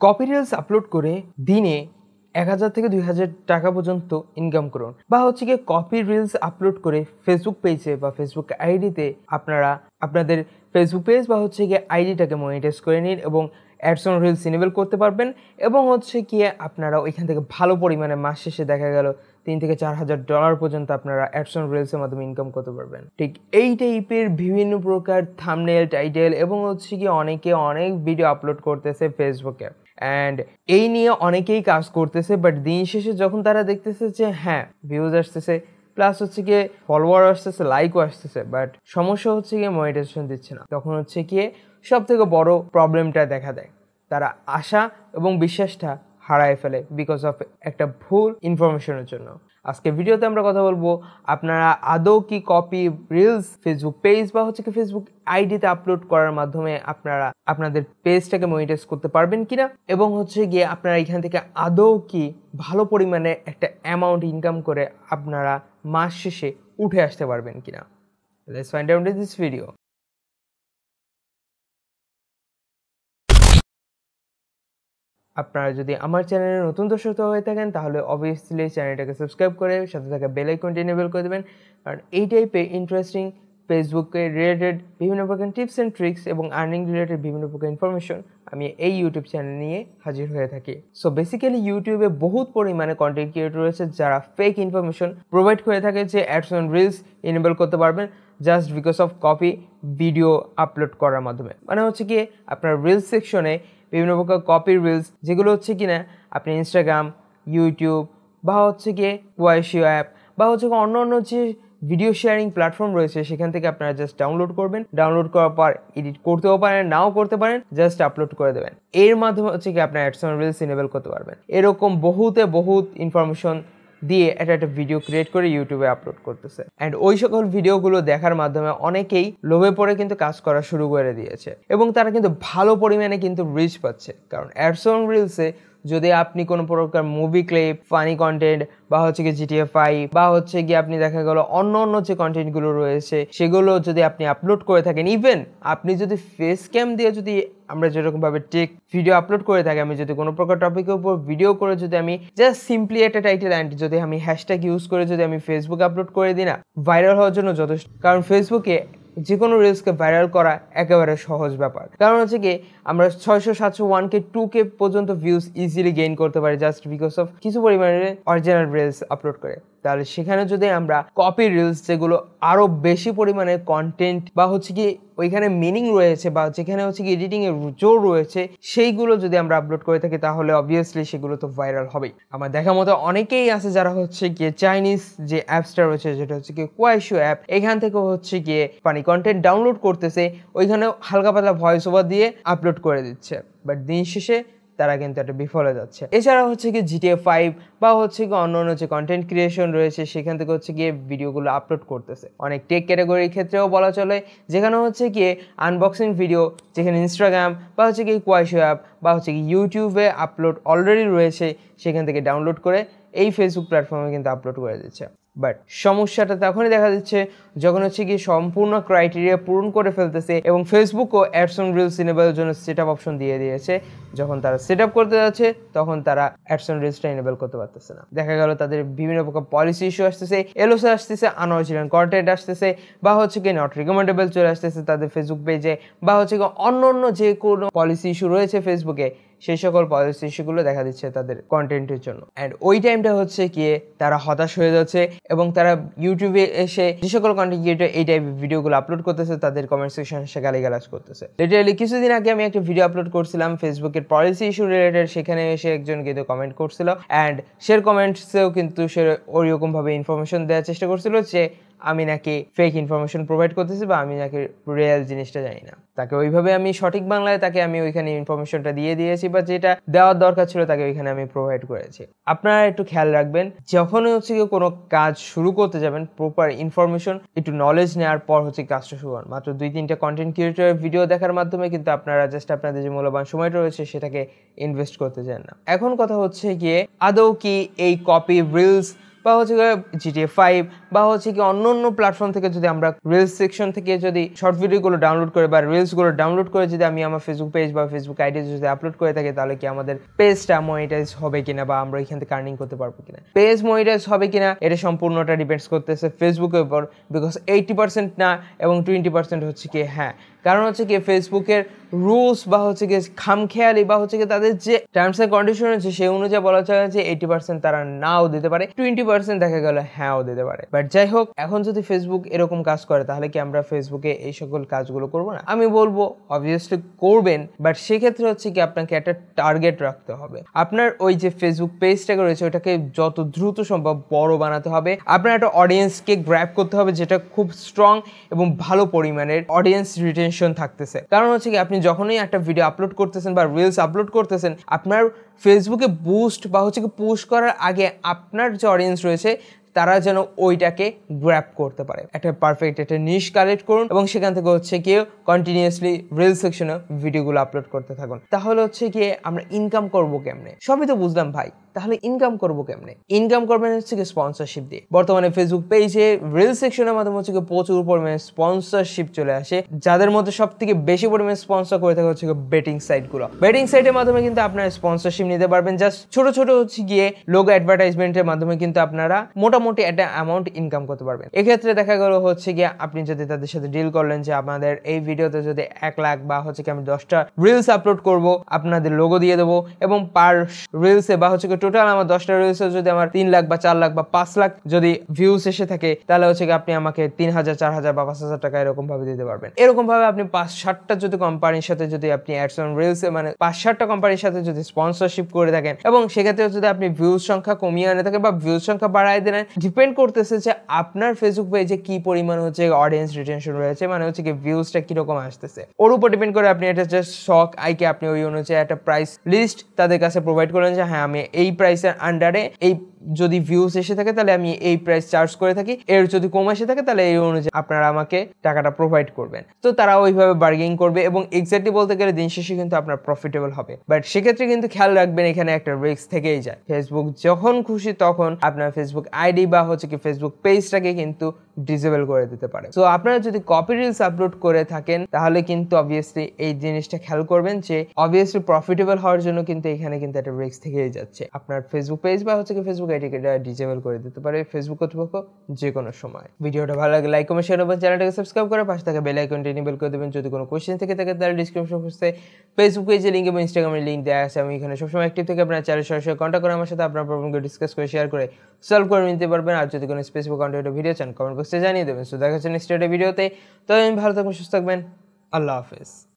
Copy reels upload করে দিনে 1000 থেকে 2000 টাকা পর্যন্ত ইনকাম করুন, বা হচ্ছে কি কপি রিলস আপলোড করে ফেসবুক পেজে বা ফেসবুক আইডিতে আপনারা আপনাদের ফেসবুক পেজ বা হচ্ছে গিয়ে আইডিটাকে মনিটাইজ করে নিন এবং অ্যাডস অন রিলস ইনেবল করতে পারবেন। এবং হচ্ছে গিয়ে আপনারা ওইখান থেকে ভালো পরিমাণে মাস শেষে দেখা গেল $3,000 থেকে $4,000 পর্যন্ত আপনারা অ্যাডস অন রিলসের মাধ্যমে ইনকাম করতে পারবেন। ঠিক এই টাইপের বিভিন্ন প্রকার থাম্বনেল, টাইটেল এবং হচ্ছে কি অনেকে অনেক ভিডিও আপলোড করতেছে ফেসবুকে, অ্যান্ড এই নিয়ে অনেকেই কাজ করতেছে। বাট দিন শেষে যখন তারা দেখতেছে যে হ্যাঁ ভিউজ আসতেছে, প্লাস হচ্ছে গিয়ে ফলোয়ার আসতেছে, লাইকও আসতেছে, বাট সমস্যা হচ্ছে গিয়ে মনিটাইজেশন দিচ্ছে না, তখন হচ্ছে গিয়ে সব থেকে বড় প্রবলেমটা দেখা দেয়। তারা আশা এবং বিশ্বাসটা হারায় ফেলে বিকজ অফ একটা ভুল ইনফরমেশনের জন্য। আজকে ভিডিওতে আমরা কথা বলবো আপনারা আদৌ কি কপি রিলস ফেসবুক পেজ বা হচ্ছে কি ফেসবুক আইডিতে আপলোড করার মাধ্যমে আপনারা আপনাদের পেজটাকে মনিটাইজ করতে পারবেন কিনা, এবং হচ্ছে গিয়ে আপনারা এখান থেকে আদৌ কি ভালো পরিমাণে একটা অ্যামাউন্ট ইনকাম করে আপনারা মাস শেষে উঠে আসতে পারবেন কিনা। Let's find out in this video. আপনারা যদি আমার চ্যানেলে নতুন দর্শক হয়ে থাকেন তাহলে অবভিয়াসলি চ্যানেলটাকে সাবস্ক্রাইব করে সাথে থাকা বেল আইকনটি এনেবল করে দেবেন, কারণ এই টাইপের ইন্টারেস্টিং ফেসবুকে রিলেটেড বিভিন্ন প্রকার টিপস অ্যান্ড ট্রিক্স এবং আর্নিং রিলেটেড বিভিন্ন প্রকার ইনফরমেশন আমি এই ইউটিউব চ্যানেল নিয়ে হাজির হয়ে থাকি। সো বেসিক্যালি ইউটিউবে বহুত পরিমাণে কন্টেন্ট ক্রিয়েটর রয়েছে যারা ফেক ইনফরমেশন প্রোভাইড করে থাকে যে অ্যাডস অন রিলস এনেবল করতে পারবেন just because of copy video upload করার মাধ্যমে। মানে হচ্ছে কি আপনার রিলস সেকশনে বিভিন্ন প্রকার কপি রিলস যেগুলো হচ্ছে কি না আপনি ইনস্টাগ্রাম, ইউটিউব বা হচ্ছে গিয়ে ওয়াইশিও অ্যাপ বা হচ্ছে অন্য অন্য যে ভিডিও শেয়ারিং প্ল্যাটফর্ম রয়েছে সেখান থেকে আপনারা জাস্ট ডাউনলোড করবেন, ডাউনলোড করার পর এডিট করতেও পারেন, নাও করতে পারেন, জাস্ট আপলোড করে দেবেন। এর মাধ্যমে হচ্ছে কি আপনার অ্যাডস অন রিলস এনেবল করতে পারবেন। এরকম বহুত ইনফরমেশন দিয়ে একটা ভিডিও ক্রিয়েট করে ইউটিউবে আপলোড করতেছে, অ্যান্ড ওই সকল ভিডিওগুলো দেখার মাধ্যমে অনেকেই লোভে পড়ে কিন্তু কাজ করা শুরু করে দিয়েছে এবং তারা কিন্তু ভালো পরিমাণে কিন্তু রিচ পাচ্ছে। কারণ অ্যাডস অন রিলসে যদি আপনি কোনো প্রকার মুভি ক্লিপ, ফানি কন্টেন্ট বা হচ্ছে কি GTA 5 বা হচ্ছে গিয়ে আপনি দেখা গেল অন্য অন্য যে কন্টেন্টগুলো রয়েছে সেগুলো যদি আপনি আপলোড করে থাকেন, ইভেন আপনি যদি ফেস ক্যাম দিয়ে যদি আমরা যেরকমভাবে টেক ভিডিও আপলোড করে থাকি, আমি যদি কোনো প্রকার টপিকের উপর ভিডিও করে যদি আমি জাস্ট সিম্পলি একটা টাইটেল অ্যান্ড যদি আমি হ্যাশট্যাগ ইউজ করে যদি আমি ফেসবুকে আপলোড করে দিই না, ভাইরাল হওয়ার জন্য যথেষ্ট। কারণ ফেসবুকে যে কোনো রিলসকে ভাইরাল করা একেবারে সহজ ব্যাপার। কারণ হচ্ছে কি আমরা 600, 700, 1K, 2K পর্যন্ত ভিউজ ইজিলি গেইন করতে পারি জাস্ট বিকজ অফ কিছু পরিমাণে অরিজিনাল রিলস আপলোড করে। তাহলে সেখানে যদি আমরা কপি রিলস যেগুলো আরও বেশি পরিমাণে কন্টেন্ট বা হচ্ছে কি ওইখানে মিনিং রয়েছে বা যেখানে হচ্ছে কি এডিটিংয়ের জোর রয়েছে সেইগুলো যদি আমরা আপলোড করে থাকি তাহলে অবভিয়াসলি সেগুলো তো ভাইরাল হবেই। আমার দেখা মতো অনেকেই আছে যারা হচ্ছে গিয়ে চাইনিজ যে অ্যাপসটা রয়েছে যেটা হচ্ছে কি কোয়াইশো অ্যাপ, এখান থেকে হচ্ছে গিয়ে ফানি কন্টেন্ট ডাউনলোড করতেছে, ওইখানে হালকা পাতলা ভয়েস ওভার দিয়ে আপলোড করে দিচ্ছে, বাট দিন শেষে তারা কিন্তু একটা বিফলে যাচ্ছে। এছাড়া হচ্ছে কি GTA 5 বা হচ্ছে কি অন্য অন্য যে কন্টেন্ট ক্রিয়েশন রয়েছে সেখান থেকে হচ্ছে গিয়ে ভিডিওগুলো আপলোড করতেছে। অনেক টেক ক্যাটাগরির ক্ষেত্রেও বলা চলে, যেখানে হচ্ছে গিয়ে আনবক্সিং ভিডিও যেখানে ইনস্টাগ্রাম বা হচ্ছে কি কোয়াইশো অ্যাপ বা হচ্ছে কি ইউটিউবে আপলোড অলরেডি রয়েছে সেখান থেকে ডাউনলোড করে এই ফেসবুক প্ল্যাটফর্মে কিন্তু আপলোড করে দিচ্ছে। বাট সমস্যাটা তখনই দেখা দিচ্ছে যখন হচ্ছে কি সম্পূর্ণ ক্রাইটেরিয়া পূরণ করে ফেলতেছে এবং ফেসবুকও অ্যাডস অন রিলস এনেবলের জন্য সেট আপ অপশন দিয়ে দিয়েছে। যখন তারা সেট আপ করতে যাচ্ছে তখন তারা অ্যাডস অন রিলসটা এনেবল করতে পারতেছে না। দেখা গেল তাদের বিভিন্ন প্রকার পলিসি ইস্যু আসতেছে, এলওসি আসতেছে, আনঅরিজিনাল কন্টেন্ট আসতেছে, বা হচ্ছে কি নট রিকমেন্ডেবল চলে আসতেছে তাদের ফেসবুক পেজে, বা হচ্ছে কি অন্য অন্য যে কোনো পলিসি ইস্যু রয়েছে ফেসবুকে সেই সকল পলিসি ইস্যুগুলো দেখা দিচ্ছে তাদের কন্টেন্টের জন্য। অ্যান্ড ওই টাইমটা হচ্ছে গিয়ে তারা হতাশ হয়ে যাচ্ছে এবং তারা ইউটিউবে এসে যে সকল কন্টেন্ট ক্রিয়েটর এই টাইপের ভিডিওগুলো আপলোড করতেছে তাদের কমেন্ট সেকশনে এসে গালিগালাজ করতেছে। লিটারালি কিছুদিন আগে আমি একটা ভিডিও আপলোড করছিলাম ফেসবুকের পলিসি ইস্যু রিলেটেড, সেখানে এসে একজন কিন্তু কমেন্ট করছিল, অ্যান্ড সে কমেন্টসেও কিন্তু সে ওইরকমভাবে ইনফরমেশন দেওয়ার চেষ্টা করছিল যে আমি নাকি ফেক ইনফরমেশন প্রোভাইড করতেছি বা আমি নাকি রিয়েল জিনিসটা জানি না। তাকে ওইভাবে আমি সঠিক বাংলায় তাকে আমি ওইখানে ইনফরমেশনটা দিয়ে দিয়েছি বা যেটা দেওয়ার দরকার ছিল তাকে ওইখানে আমি প্রোভাইড করেছি। আপনারা একটু খেয়াল রাখবেন যখন হচ্ছে কি কোনো কাজ শুরু করতে যাবেন, প্রপার ইনফরমেশন একটু নলেজ নেওয়ার পর হচ্ছে কাজটা শুরু করেন। মাত্র 2-3টা কন্টেন্ট ক্রিয়েটরের ভিডিও দেখার মাধ্যমে কিন্তু আপনারা জাস্ট আপনাদের যে মূল্যবান সময়টা রয়েছে সেটাকে ইনভেস্ট করতে চান না। এখন কথা হচ্ছে গিয়ে আদৌ কি এই কপি রিলস বা হচ্ছে GTA 5 বা হচ্ছে কি অন্য প্ল্যাটফর্ম থেকে যদি আমরা রিলস সেকশন থেকে যদি শর্ট ভিডিওগুলো ডাউনলোড করে বা রিলসগুলো ডাউনলোড করে যদি আমি আমার ফেসবুক পেজ বা ফেসবুক আইডি যদি আপলোড করে থাকি, তাহলে কি আমাদের পেজটা মনিটাইজ হবে কিনা বা আমরা এখান থেকে আর্নিং করতে পারবো কিনা। পেজ মনিটাইজ হবে কিনা এটা সম্পূর্ণটা ডিপেন্ডস করতেছে ফেসবুকের উপর, বিকজ 80% না এবং 20% হচ্ছে কি হ্যাঁ, কারণ হচ্ছে কি ফেসবুকের রুলস বা হচ্ছে কি খামখেয়ালি বা হচ্ছে কি তাদের যে টার্মস এন্ড কন্ডিশন আছে সেই অনুযায়ী বলা যায় যে 80% তারা নাও দিতে পারে, 20% দেখা গেল হ্যাঁও দিতে পারে। বাট যাই হোক, এখন যদি ফেসবুক এরকম কাজ করে তাহলে কি আমরা ফেসবুকে এই সকল কাজগুলো করবো না? আমি বলবো অবভিয়াসলি করবেন, বাট সেক্ষেত্রে হচ্ছে কি আপনাকে একটা টার্গেট রাখতে হবে। আপনার ওই যে ফেসবুক পেজটাকে রয়েছে ওটাকে যত দ্রুত সম্ভব বড় বানাতে হবে। আপনার একটা অডিয়েন্সকে গ্র্যাব করতে হবে যেটা খুব স্ট্রং এবং ভালো পরিমাণের অডিয়েন্স রিটেনশন থাকতেছে। কারণ হচ্ছে কি আপনি যখনই একটা ভিডিও আপলোড করতেছেন বা রিলস আপলোড করতেছেন, আপনার ফেসবুকে বুস্ট বা হচ্ছে কি পুশ করার আগে আপনার যে অডিয়েন্স রয়েছে তারা যেন ওইটাকে গ্র্যাব করতে পারে। একটা পারফেক্ট একটা নিশ কালেক্ট করুন এবং সেখান থেকে হচ্ছে কি কন্টিনিউয়াসলি রিল সেকশনে ভিডিওগুলো আপলোড করতে থাকুন। তাহলে হচ্ছে কি আমরা ইনকাম করবো কেমনে? সবই তো বুঝলাম ভাই, তাহলে ইনকাম করবো কেমনে? ইনকাম করবেন হচ্ছে কি স্পন্সরশিপ দিয়ে। বর্তমানে ফেসবুক পেজে রিল সেকশনের মাধ্যমে হচ্ছে কি প্রচুর পরিমাণে স্পন্সরশিপ চলে আসে, যাদের মধ্যে সব থেকে বেশি পরিমাণে স্পন্সর করে থাকে হচ্ছে বেটিং সাইটগুলো। বেটিং সাইটের মাধ্যমে কিন্তু আপনারা স্পন্সরশিপ নিতে পারবেন। জাস্ট ছোট ছোট হচ্ছে গিয়ে লোগো অ্যাডভার্টাইজমেন্টের মাধ্যমে কিন্তু আপনারা মোটামুটি একটা অ্যামাউন্ট ইনকাম করতে পারবেন। এক্ষেত্রে দেখা গেল হচ্ছে গিয়ে আপনি যদি তাদের সাথে ডিল করলেন যে আমাদের এই ভিডিওতে যদি 1 লাখ বা হচ্ছে কি আমি 10টা রিলস আপলোড করব, আপনাদের লোগো দিয়ে দেবো এবং পার রিলসে বা হচ্ছে টোটাল আমার 10টা রিলসে যদি আমার 3 লাখ বা 4 লাখ বা 5 লাখ যদি ভিউস এসে থাকে, তাহলে হচ্ছে কি আপনি আমাকে 3000, 4000 বা 5000 টাকা এরকম ভাবে দিতে পারবেন। এরকম ভাবে আপনি 5-7টা যদি কোম্পানির সাথে যদি আপনি অ্যাডস অন রিলসে মানে 5-7টা কোম্পানির সাথে যদি স্পন্সরশিপ করে থাকেন এবং সেক্ষেত্রে যদি আপনি ভিউজ সংখ্যা কমিয়ে আনে থাকেন বা ভিউজ সংখ্যা বাড়ায় দেন, ডিপেন্ড করতেছে যে আপনার ফেসবুক পেজে কি পরিমাণ হচ্ছে অডিয়েন্স রিটেনশন রয়েছে, মানে হচ্ছে কি ভিউজটা কিরকম আসতেছে ওর উপর ডিপেন্ড করে আপনি এটা জাস্ট শখ আইকে আপনি ওই অনুযায়ী একটা প্রাইস লিস্ট তাদের কাছে প্রোভাইড করলেন যে হ্যাঁ আমি এই প্রাইসের আন্ডারে এই যদি ভিউস এসে থাকে তাহলে আমি এই প্রাইস চার্জ করে থাকি, এর যদি কম এসে থাকে তাহলে এই অনুযায়ী আপনারা আমাকে টাকাটা প্রোভাইড করবেন। তো তারা ওইভাবে বার্গেনিং করবে এবং এক্স্যাক্টলি বলতে গেলে দিন শেষে কিন্তু আপনার প্রফিটেবল হবে। বাট সেক্ষেত্রে কিন্তু খেয়াল রাখবেন এখানে একটা রিস্ক থেকেই যায়। ফেসবুক যখন খুশি তখন আপনার ফেসবুক আইডি বা হচ্ছে কি ফেসবুক পেজটাকে কিন্তু ডিসেবল করে দিতে পারে। সো আপনারা যদি কপি রিলস আপলোড করে থাকেন তাহলে কিন্তু অবভিয়াসলি এই জিনিসটা খেয়াল করবেন যে অবভিয়াসলি প্রফিটেবল হওয়ার জন্য কিন্তু এখানে কিন্তু একটা রিস্ক থেকেই যাচ্ছে। আপনার ফেসবুক পেজ বা হচ্ছে কি ফেসবুক আইডিকে ডিসেবল করে দিতে পারে ফেসবুক কর্তৃপক্ষ যে কোনো সময়। ভিডিওটা ভালো লাগে লাইক কমেন্ট শেয়ার এবং চ্যানেলটাকে সাবস্ক্রাইব করে পাশে থাকা বেল আইকনটি এনেবল করে দেবেন। যদি কোনো কোশ্চেন থেকে থাকে তাহলে ডিসক্রিপশন বক্সে ফেসবুক পেজের লিংক এবং ইনস্টাগ্রামের লিংক দেওয়া আছে। আমি এখানে সবসময় অ্যাক্টিভ থেকে আপনার চ্যানেল সরাসরি কন্ট্যাক্ট করে আমার সাথে আপনার প্রবলেমকে ডিসকাস করে শেয়ার করে সলভ করে নিতে পারবেন। আর যদি কোনো স্পেসিফিক কন্টেন্টের ভিডিও চান কমেন্ট বক্সে জানিয়ে দেবেন। সো দেখা হচ্ছে নেক্সট ভিডিওতে। তো ভালো থাকবেন, সুস্থ থাকবেন, আল্লাহ হাফেজ।